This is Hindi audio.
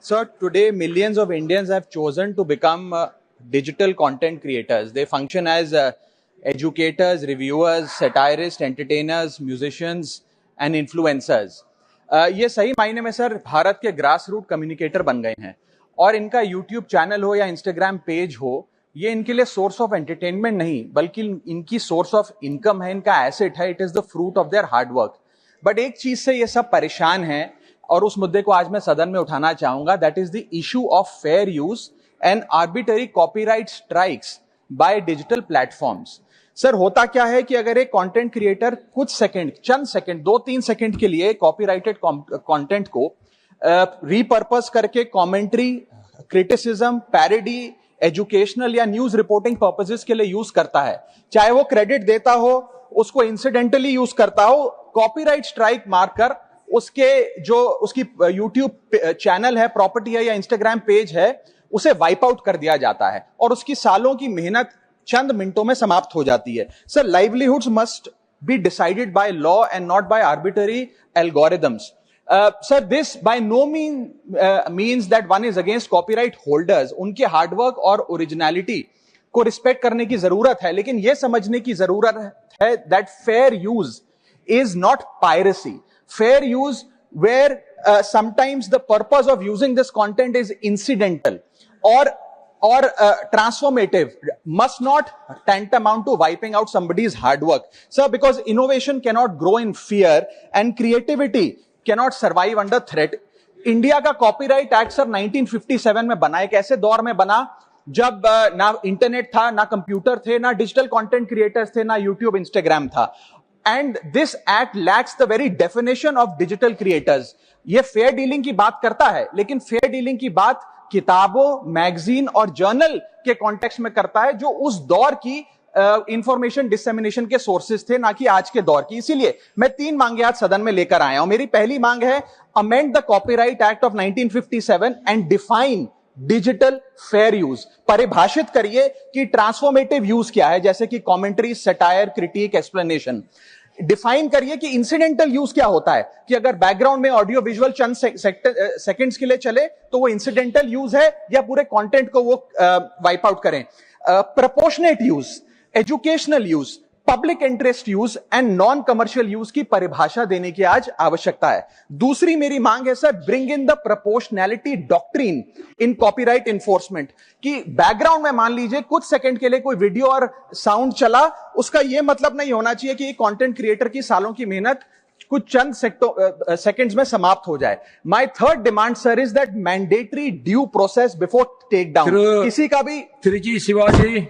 So today, millions of Indians have chosen to become digital content creators. They function as educators, reviewers, satirists, entertainers, musicians, and influencers. ये सही मायने में सर भारत के ग्रास रूट कम्युनिकेटर बन गए हैं और इनका यूट्यूब चैनल हो या इंस्टाग्राम पेज हो, ये इनके लिए सोर्स ऑफ एंटरटेनमेंट नहीं बल्कि इनकी सोर्स ऑफ इनकम है, इनका एसेट है. It is the fruit of their hard work. But एक चीज से ये सब परेशान हैं और उस मुद्दे को आज मैं सदन में उठाना चाहूंगा. That is the issue of fair use and arbitrary copyright strikes by digital platforms. Sir होता क्या है कि अगर एक कंटेंट क्रिएटर कुछ सेकंड, चंद सेकंड, 2-3 सेकंड के लिए कॉपीराइटेड कंटेंट को रीपर्पस करके कमेंट्री, क्रिटिसिज्म, पैरोडी, एजुकेशनल या न्यूज रिपोर्टिंग पर्पसेस के लिए यूज करता है, चाहे वो क्रेडिट देता हो, उसको इंसिडेंटली यूज करता हो, कॉपीराइट स्ट्राइक मारकर उसके जो उसकी यूट्यूब चैनल है, प्रॉपर्टी है या इंस्टाग्राम पेज है, उसे वाइप आउट कर दिया जाता है और उसकी सालों की मेहनत चंद मिनटों में समाप्त हो जाती है. Sir, livelihoods must be decided by law and not by arbitrary algorithms. Sir, this by no means that one is against copyright holders. उनके हार्डवर्क और ओरिजिनलिटी को रिस्पेक्ट करने की जरूरत है, लेकिन यह समझने की जरूरत है that fair use is not piracy. Fair use where sometimes the purpose of using this content is incidental or transformative must not tantamount to wiping out somebody's hard work. Sir, because innovation cannot grow in fear and creativity cannot survive under threat. India का कॉपीराइट एक्ट सर 1957 में बना. एक ऐसे दौर में बना जब ना इंटरनेट था, ना कंप्यूटर थे, ना डिजिटल कंटेंट क्रिएटर्स थे, ना यूट्यूब, इंस्टाग्राम था. And this act lakhs the very definition of digital creators. ये फेयर डीलिंग की बात करता है, लेकिन फेयर डीलिंग की बात किताबों, मैगजीन और जर्नल के कॉन्टेक्स्ट में करता है, जो उस दौर की इंफॉर्मेशन डिसेमिनेशन के सोर्सेज थे, ना कि आज के दौर की. इसीलिए मैं 3 मांगे आज सदन में लेकर आया हूं. मेरी पहली मांग है, amend the copyright act of 1957 and define digital fair use. परिभाषित करिए कि ट्रांसफॉर्मेटिव यूज क्या है, जैसे कि commentary, satire, critic, explanation. Define करिए कि इंसिडेंटल यूज क्या होता है, कि अगर बैकग्राउंड में ऑडियो विजुअल चंद सेकंड्स के लिए चले तो वो इंसिडेंटल यूज है या पूरे कंटेंट को वो वाइप आउट करें. Proportionate use, educational use, public interest use and non commercial use की परिभाषा देने की आज आवश्यकता है. दूसरी मेरी मांग है sir, bring in the proportionality doctrine in copyright enforcement. कि बैकग्राउंड में मान लीजिए कुछ सेकंड के लिए कोई वीडियो और साउंड चला, उसका यह मतलब नहीं होना चाहिए कि कंटेंट क्रिएटर की सालों की मेहनत कुछ चंद सेकंड्स में समाप्त हो जाए. My third demand sir is that mandatory due process before take down. किसी का भी Triji Shivaji.